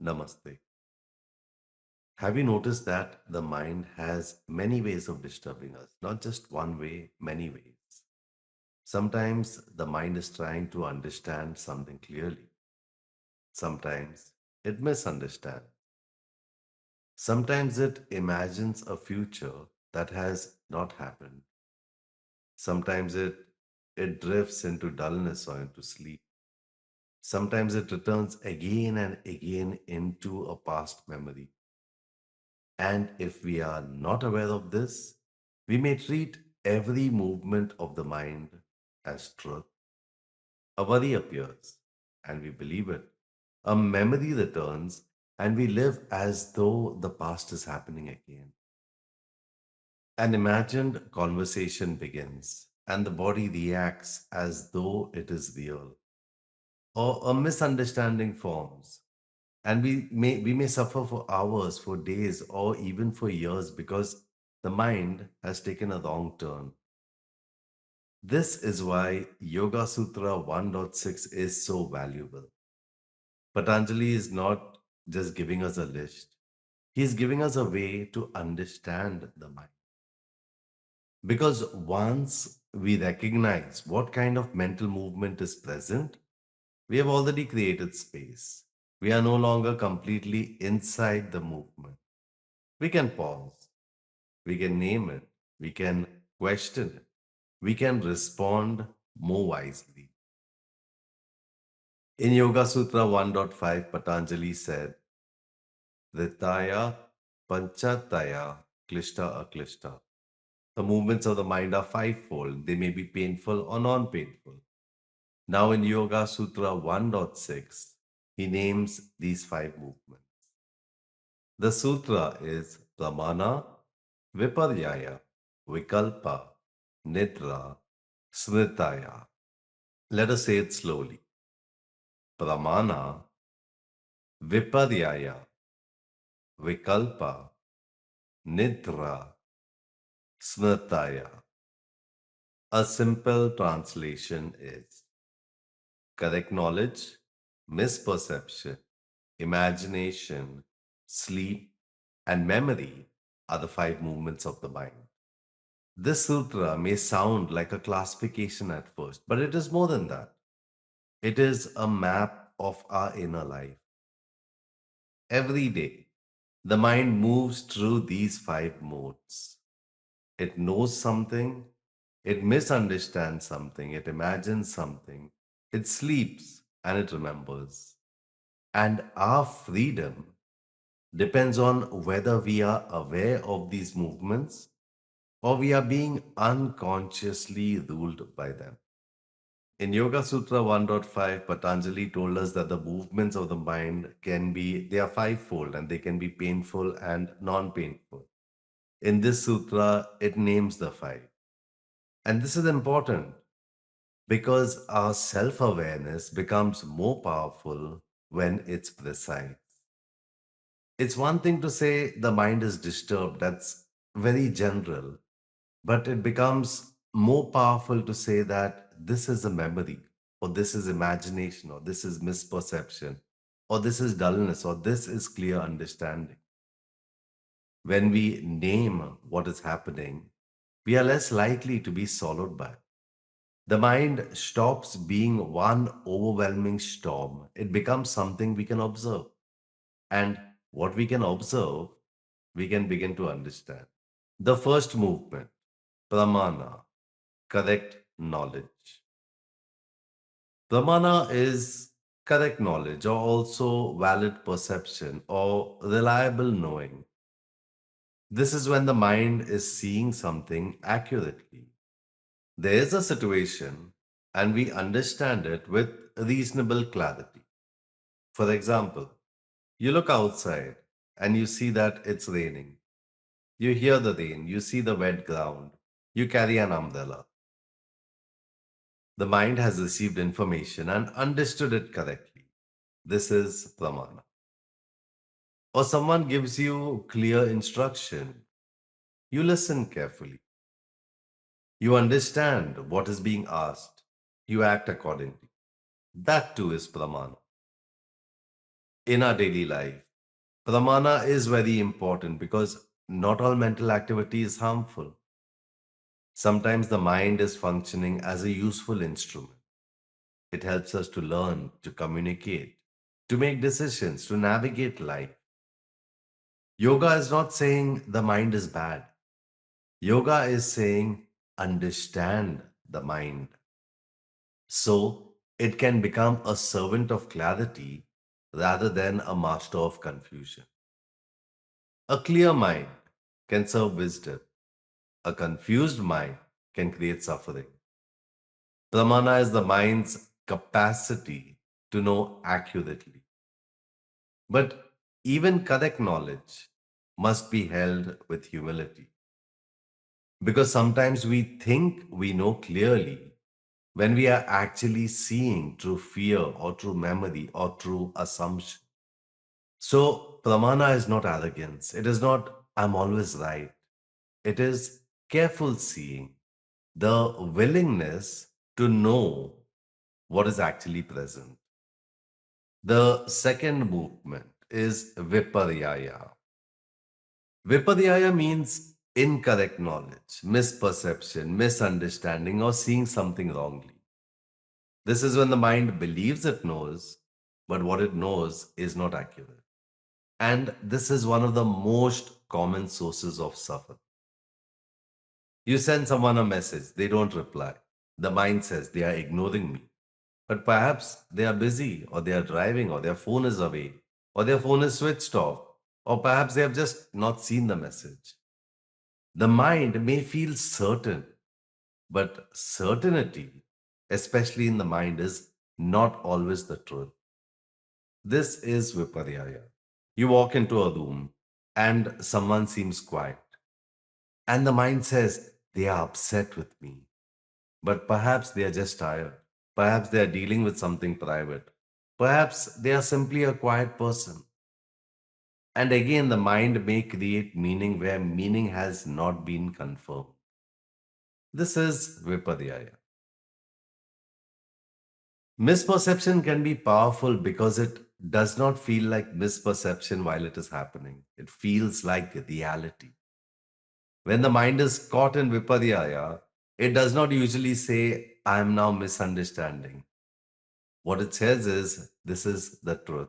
Namaste. Have you noticed that the mind has many ways of disturbing us? Not just one way, many ways. Sometimes the mind is trying to understand something clearly. Sometimes it misunderstands. Sometimes it imagines a future that has not happened. Sometimes it drifts into dullness or into sleep. Sometimes it returns again and again into a past memory. And if we are not aware of this, we may treat every movement of the mind as truth. A worry appears, and we believe it. A memory returns, and we live as though the past is happening again. An imagined conversation begins, and the body reacts as though it is real. Or a misunderstanding forms, and we may suffer for hours, for days, or even for years because the mind has taken a wrong turn. This is why Yoga Sutra 1.6 is so valuable. Patanjali is not just giving us a list, he is giving us a way to understand the mind. Because once we recognize what kind of mental movement is present, we have already created space. We are no longer completely inside the movement. We can pause, we can name it, we can question it, we can respond more wisely. In Yoga Sutra 1.5, Patanjali said, Ritaya Panchataya Klishta Aklishta. The movements of the mind are fivefold. They may be painful or non painful. Now, in Yoga Sutra 1.6, he names these five movements. The sutra is Pramāṇa-viparyaya-vikalpa-nidrā-smṛtayaḥ. Let us say it slowly. Pramāṇa-viparyaya-vikalpa-nidrā-smṛtayaḥ. A simple translation is correct knowledge, misperception, imagination, sleep, and memory are the five movements of the mind. This sutra may sound like a classification at first, but it is more than that. It is a map of our inner life. Every day, the mind moves through these five modes. It knows something, it misunderstands something, it imagines something, it sleeps, and it remembers. And our freedom depends on whether we are aware of these movements or we are being unconsciously ruled by them. In Yoga Sutra 1.5, Patanjali told us that the movements of the mind they are fivefold and they can be painful and non painful. In this sutra, it names the five. And this is important because our self awareness becomes more powerful when it's precise. It's one thing to say the mind is disturbed, that's very general, but it becomes more powerful to say that this is a memory, or this is imagination, or this is misperception, or this is dullness, or this is clear understanding. When we name what is happening, we are less likely to be swallowed by it. The mind stops being one overwhelming storm. It becomes something we can observe. And what we can observe, we can begin to understand. The first movement, pramana, correct knowledge. Pramana is correct knowledge or also valid perception or reliable knowing. This is when the mind is seeing something accurately. There is a situation and we understand it with reasonable clarity. For example, you look outside and you see that it's raining. You hear the rain, you see the wet ground, you carry an umbrella. The mind has received information and understood it correctly. This is pramana. Or someone gives you clear instruction. You listen carefully. You understand what is being asked. You act accordingly. That too is pramana. in our daily life. Pramana is very important because not all mental activity is harmful. Sometimes the mind is functioning as a useful instrument. It helps us to learn, to communicate, to make decisions, to navigate life. Yoga is not saying the mind is bad. Yoga is saying understand the mind so it can become a servant of clarity rather than a master of confusion. A clear mind can serve wisdom. A confused mind can create suffering. Pramana is the mind's capacity to know accurately. But even correct knowledge must be held with humility. Because sometimes we think we know clearly when we are actually seeing through fear or through memory or through assumption. So, pramana is not arrogance. It is not, I'm always right. It is careful seeing, the willingness to know what is actually present. The second movement is viparyaya. Viparyaya means incorrect knowledge, misperception, misunderstanding, or seeing something wrongly. This is when the mind believes it knows, but what it knows is not accurate. And this is one of the most common sources of suffering. You send someone a message, they don't reply. The mind says they are ignoring me. But perhaps they are busy, or they are driving, or their phone is away, or their phone is switched off, or perhaps they have just not seen the message. The mind may feel certain, but certainty, especially in the mind, is not always the truth. This is viparyaya. You walk into a room and someone seems quiet, and the mind says they are upset with me, but perhaps they are just tired. Perhaps they are dealing with something private. Perhaps they are simply a quiet person. And again, the mind may create meaning where meaning has not been confirmed. This is viparyaya. Misperception can be powerful because it does not feel like misperception while it is happening. It feels like reality. When the mind is caught in viparyaya, it does not usually say, I am now misunderstanding. What it says is, this is the truth.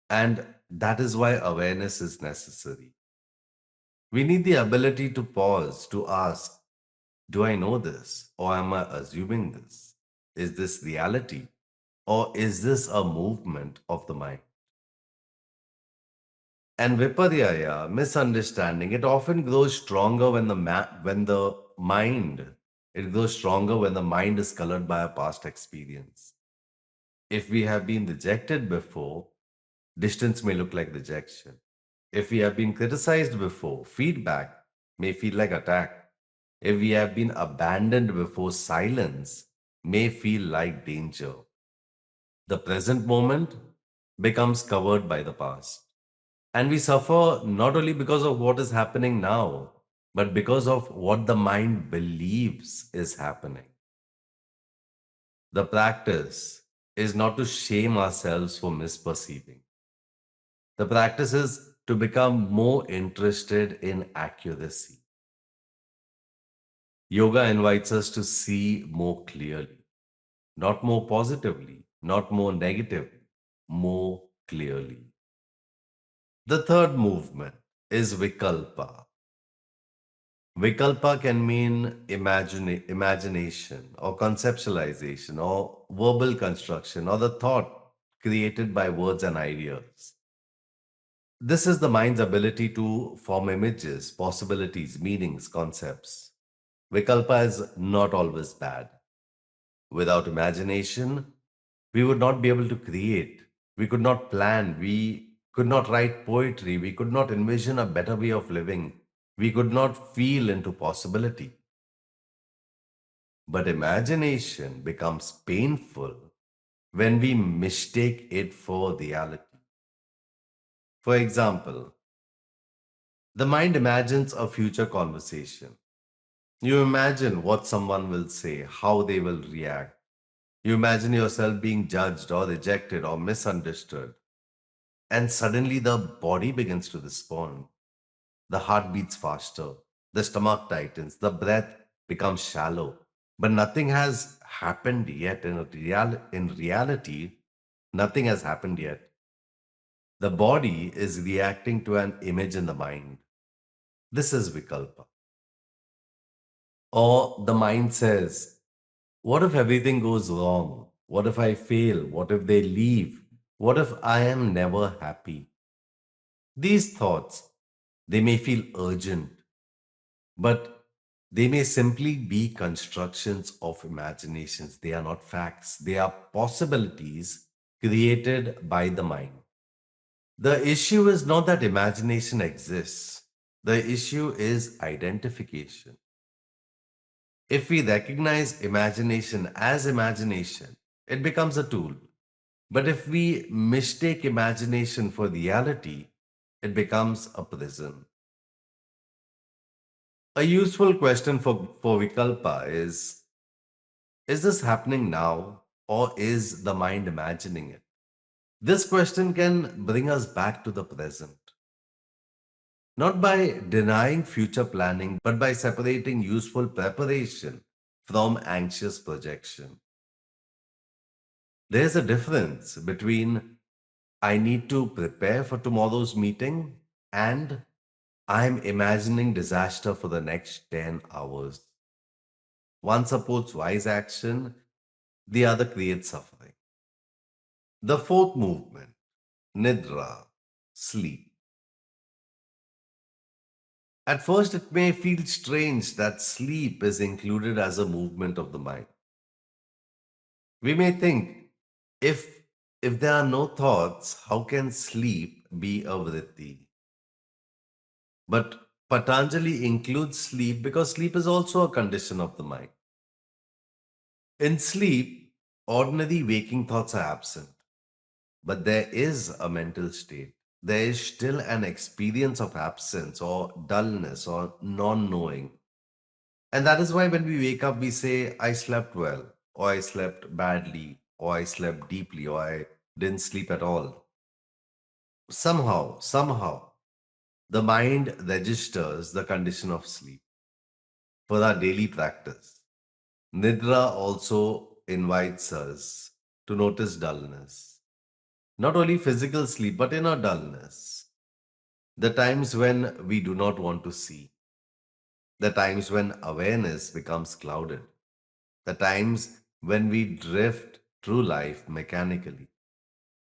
And that is why awareness is necessary. We need the ability to pause, to ask, do I know this? Or am I assuming this? Is this reality? Or is this a movement of the mind? And viparyaya, misunderstanding, it often grows stronger when the mind, it grows stronger when the mind is colored by a past experience. If we have been rejected before, distance may look like rejection. If we have been criticized before, feedback may feel like attack. If we have been abandoned before, silence may feel like danger. The present moment becomes covered by the past. And we suffer not only because of what is happening now, but because of what the mind believes is happening. The practice is not to shame ourselves for misperceiving. The practice is to become more interested in accuracy. Yoga invites us to see more clearly, not more positively, not more negatively, more clearly. The third movement is Vikalpa. Vikalpa can mean imagination or conceptualization or verbal construction or the thought created by words and ideas. This is the mind's ability to form images, possibilities, meanings, concepts. Vikalpa is not always bad. Without imagination, we would not be able to create. We could not plan. We could not write poetry. We could not envision a better way of living. We could not feel into possibility. But imagination becomes painful when we mistake it for reality. For example, the mind imagines a future conversation. You imagine what someone will say, how they will react. You imagine yourself being judged or rejected or misunderstood, and suddenly the body begins to respond. The heart beats faster, the stomach tightens, the breath becomes shallow. But nothing has happened yet. In reality, nothing has happened yet. The body is reacting to an image in the mind. This is Vikalpa. Or the mind says, what if everything goes wrong? What if I fail? What if they leave? What if I am never happy? These thoughts, they may feel urgent, but they may simply be constructions of imaginations. They are not facts, they are possibilities created by the mind. The issue is not that imagination exists, the issue is identification. If we recognize imagination as imagination, it becomes a tool. But if we mistake imagination for reality, it becomes a prison. A useful question for Vikalpa is this happening now or is the mind imagining it? This question can bring us back to the present, not by denying future planning, but by separating useful preparation from anxious projection. There's a difference between I need to prepare for tomorrow's meeting and I'm imagining disaster for the next 10 hours. One supports wise action, the other creates suffering. The fourth movement, Nidra, sleep. At first, it may feel strange that sleep is included as a movement of the mind. We may think, if if there are no thoughts, how can sleep be a vritti? But Patanjali includes sleep because sleep is also a condition of the mind. In sleep, ordinary waking thoughts are absent, but there is a mental state. There is still an experience of absence or dullness or non knowing. And that is why when we wake up, we say, I slept well, or I slept badly, or I slept deeply, or I didn't sleep at all. Somehow, the mind registers the condition of sleep for our daily practice. Nidra also invites us to notice dullness, not only physical sleep, but inner dullness. The times when we do not want to see, the times when awareness becomes clouded, the times when we drift through life mechanically,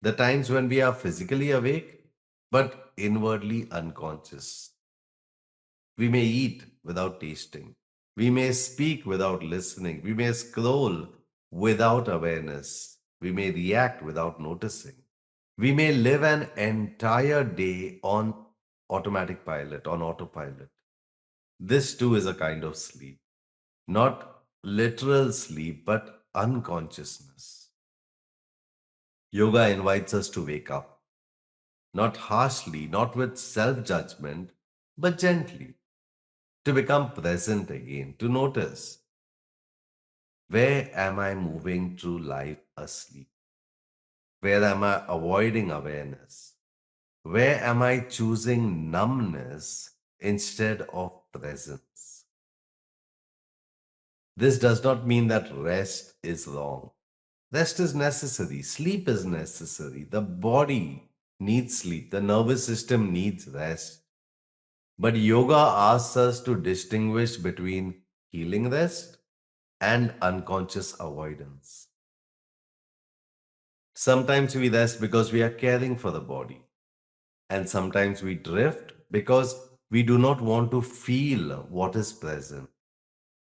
the times when we are physically awake but inwardly unconscious. We may eat without tasting, we may speak without listening, we may scroll without awareness, we may react without noticing. We may live an entire day on autopilot. This too is a kind of sleep. Not literal sleep, but unconsciousness. Yoga invites us to wake up, not harshly, not with self judgment, but gently, to become present again, to notice where am I moving through life asleep? Where am I avoiding awareness? Where am I choosing numbness instead of presence? This does not mean that rest is wrong. Rest is necessary. Sleep is necessary. The body needs sleep. The nervous system needs rest. But yoga asks us to distinguish between healing rest and unconscious avoidance. Sometimes we rest because we are caring for the body, and sometimes we drift because we do not want to feel what is present.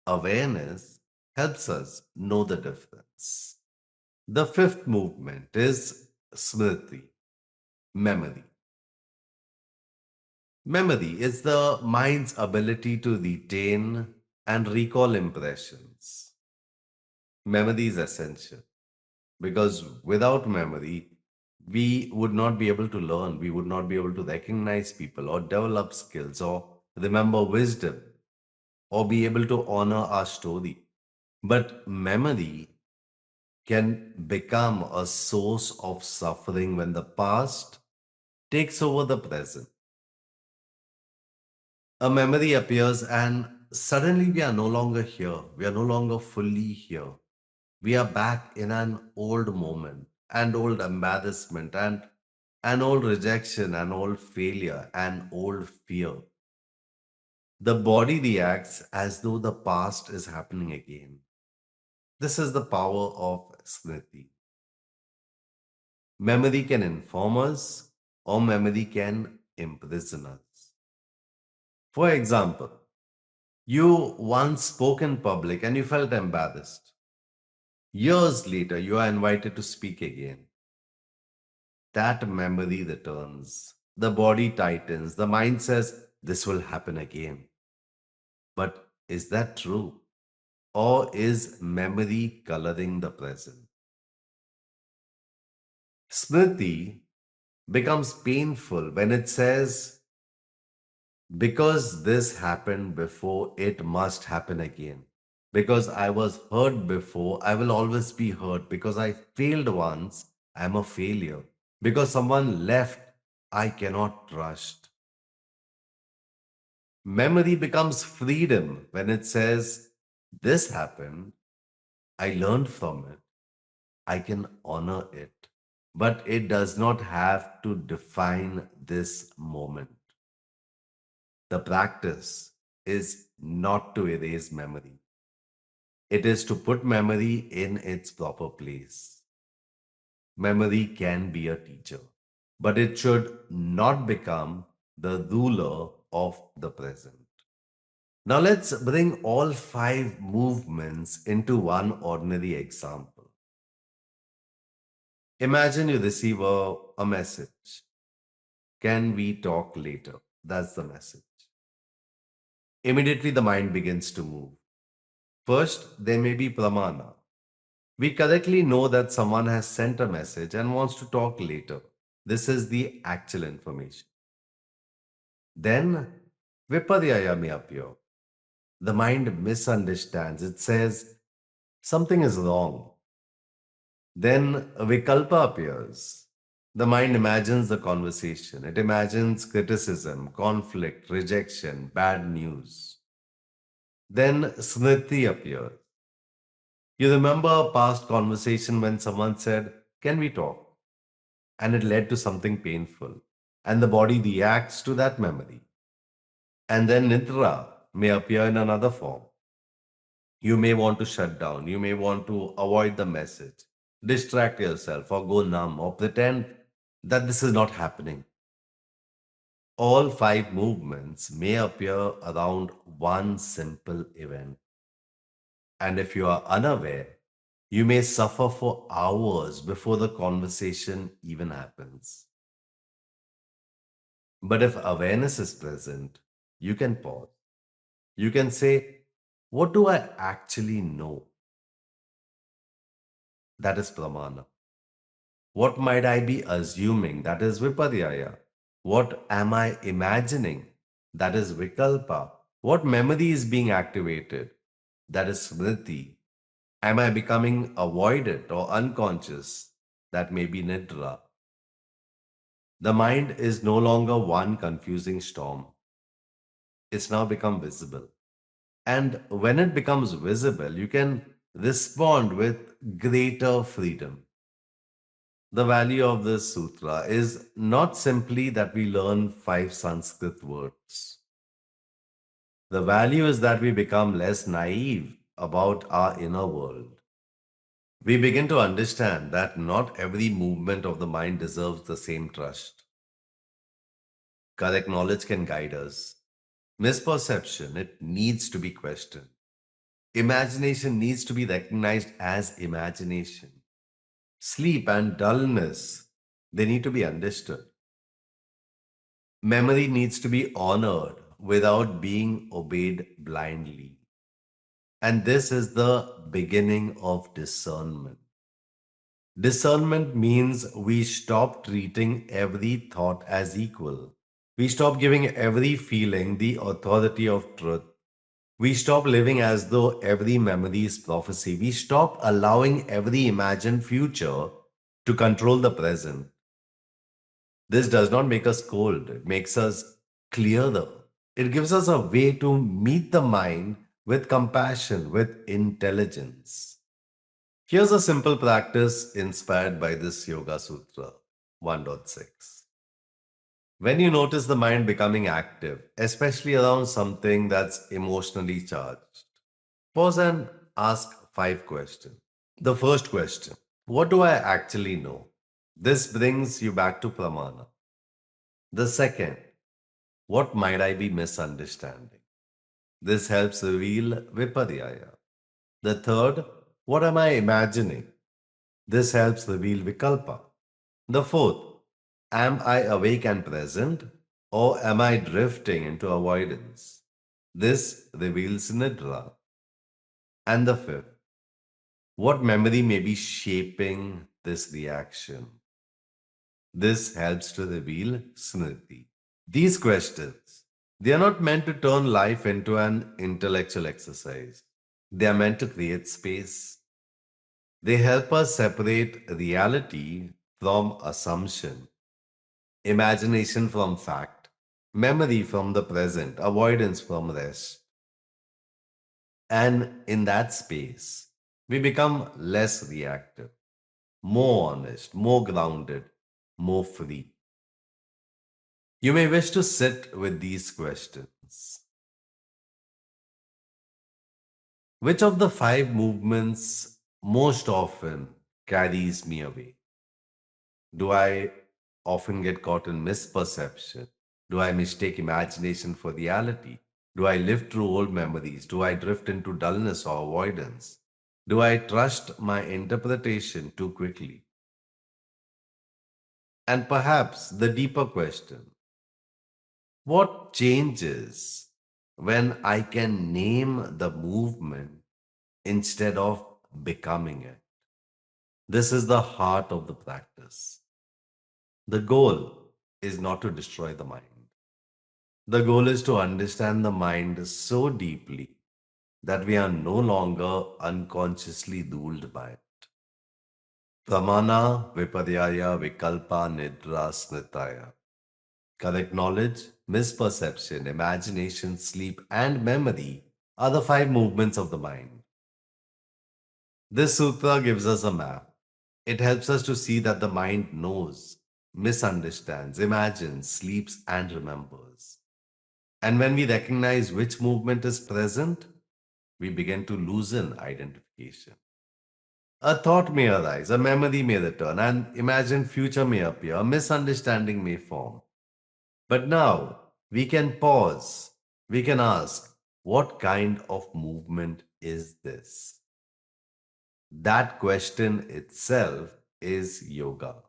Awareness helps us know the difference. The fifth movement is Smrti, memory. Memory is the mind's ability to retain and recall impressions. Memory is essential because without memory, we would not be able to learn, we would not be able to recognize people or develop skills or remember wisdom or be able to honor our story. But memory can become a source of suffering when the past takes over the present. A memory appears, and suddenly we are no longer here. We are no longer fully here. We are back in an old moment, and old embarrassment, and an old rejection, an old failure, an old fear. The body reacts as though the past is happening again. This is the power of Smrti. Memory can inform us, or memory can imprison us. For example, you once spoke in public and you felt embarrassed. Years later, you are invited to speak again. That memory returns. The body tightens. The mind says, this will happen again. But is that true? Or is memory coloring the present? Smrti becomes painful when it says, because this happened before, it must happen again. Because I was hurt before, I will always be hurt. Because I failed once, I'm a failure. Because someone left, I cannot trust. Memory becomes freedom when it says, this happened, I learned from it, I can honor it. But it does not have to define this moment. The practice is not to erase memory, it is to put memory in its proper place. Memory can be a teacher, but it should not become the ruler of the present. Now let's bring all five movements into one ordinary example. Imagine you receive a message. Can we talk later? That's the message. Immediately the mind begins to move. First, there may be pramana. We correctly know that someone has sent a message and wants to talk later. This is the actual information. Then, viparyaya may appear. The mind misunderstands. It says something is wrong. Then a vikalpa appears. The mind imagines the conversation. It imagines criticism, conflict, rejection, bad news. Then smrti appears. You remember a past conversation when someone said, can we talk? And it led to something painful. And the body reacts to that memory. And then nidra may appear in another form. You may want to shut down. You may want to avoid the message, distract yourself, or go numb, or pretend that this is not happening. All five movements may appear around one simple event. And if you are unaware, you may suffer for hours before the conversation even happens. But if awareness is present, you can pause. You can say, what do I actually know? That is pramana. What might I be assuming? That is viparyaya. What am I imagining? That is vikalpa. What memory is being activated? That is smrti. Am I becoming avoidant or unconscious? That may be nidra. The mind is no longer one confusing storm. It's now become visible. And when it becomes visible, you can respond with greater freedom. The value of this sutra is not simply that we learn five Sanskrit words. The value is that we become less naive about our inner world. We begin to understand that not every movement of the mind deserves the same trust. Correct knowledge can guide us. Misperception, it needs to be questioned. Imagination needs to be recognized as imagination. Sleep and dullness, they need to be understood. Memory needs to be honored without being obeyed blindly. And this is the beginning of discernment. Discernment means we stop treating every thought as equal. We stop giving every feeling the authority of truth. We stop living as though every memory is prophecy. We stop allowing every imagined future to control the present. This does not make us cold, it makes us clearer. It gives us a way to meet the mind with compassion, with intelligence. Here's a simple practice inspired by this Yoga Sutra 1.6. When you notice the mind becoming active, especially around something that's emotionally charged, pause and ask 5 questions. The first question: what do I actually know? This brings you back to Pramāṇa. The second: what might I be misunderstanding? This helps reveal Viparyaya. The third: what am I imagining? This helps reveal Vikalpa. The fourth: am I awake and present, or am I drifting into avoidance? This reveals Nidra. And the fifth: what memory may be shaping this reaction? This helps to reveal Smṛti. These questions, they are not meant to turn life into an intellectual exercise. They are meant to create space. They help us separate reality from assumption, imagination from fact, memory from the present, avoidance from rest. And in that space, we become less reactive, more honest, more grounded, more free. You may wish to sit with these questions. Which of the 5 movements most often carries me away? Do I often get caught in misperception? Do I mistake imagination for reality? Do I live through old memories? Do I drift into dullness or avoidance? Do I trust my interpretation too quickly? And perhaps the deeper question: what changes when I can name the movement instead of becoming it? This is the heart of the practice. The goal is not to destroy the mind. The goal is to understand the mind so deeply that we are no longer unconsciously ruled by it. Pramāṇa-viparyaya-vikalpa-nidrā-smṛtayaḥ. Correct knowledge, misperception, imagination, sleep, and memory are the 5 movements of the mind. This sutra gives us a map. It helps us to see that the mind knows, misunderstands, imagines, sleeps, and remembers. And when we recognize which movement is present, we begin to loosen identification. A thought may arise, a memory may return, an imagined future may appear, a misunderstanding may form. But now we can pause, we can ask, what kind of movement is this? That question itself is yoga.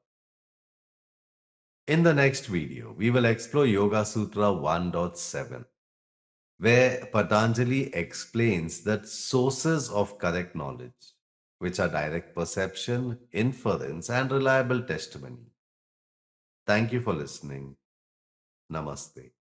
In the next video, we will explore Yoga Sutra 1.7, where Patanjali explains that sources of correct knowledge, which are direct perception, inference, and reliable testimony. Thank you for listening. Namaste.